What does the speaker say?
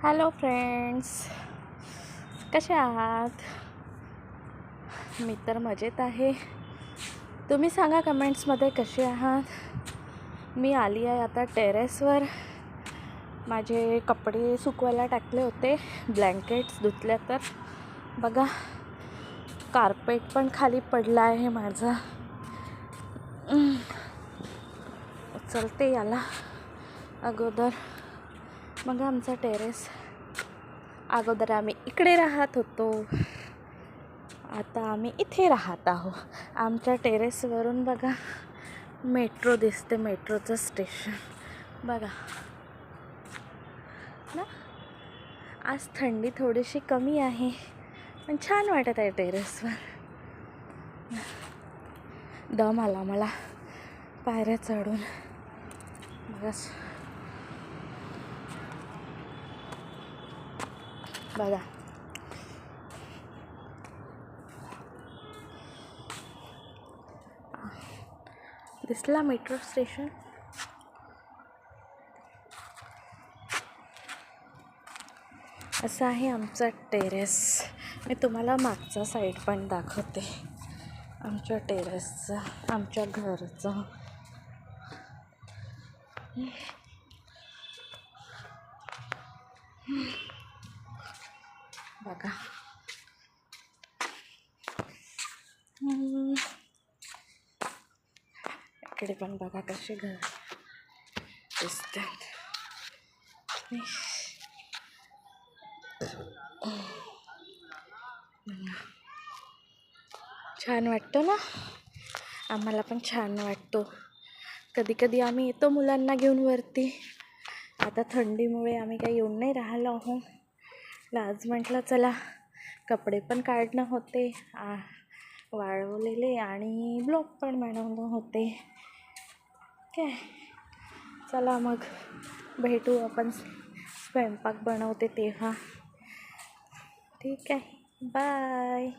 Hello friends, कसे आहात? मी तर मजेत आहे. तुम्ही सांगा कमेंट्समध्ये कसे आहात. मी आली आहे आता टेरेसवर. माझे कपडे सुकवायला टाकले होते, ब्लँकेट्स धुतल्या. तर बघा, कार्पेट पण खाली पडला आहे माझा. चलते याला अगोदर. मग आमचा टेरेस, अगोदर आम्ही इकडे राहत होतो, आता आम्ही इथे राहत आहोत. आमच्या टेरेसवरून बघा मेट्रो दिसते, मेट्रोचं स्टेशन बघा ना. आज थंडी थोडीशी कमी आहे, पण छान वाटत आहे टेरेसवर. दम आला मला पायऱ्या चढून. बघा दिसला मेट्रो स्टेशन. असं आहे आमचा टेरेस. मी तुम्हाला मागचा साईड पण दाखवते, आमच्या टेरेसचा, आमच्या घरचा. बघा इकडे पण बघा कसे घर दिसतात. छान वाटतं ना, आम्हाला पण छान वाटतो. कधी कधी आम्ही येतो मुलांना घेऊन वरती. आता थंडीमुळे आम्ही काही येऊन नाही राहिलो आहोत. आज म्हटलं चला, कपडे पण काढणं होते वाळवलेले, आणि ब्लॉग पण बनवणं होते. काय, चला मग भेटू आपण स्वयंपाक बनवते तेव्हा. ठीक आहे, बाय.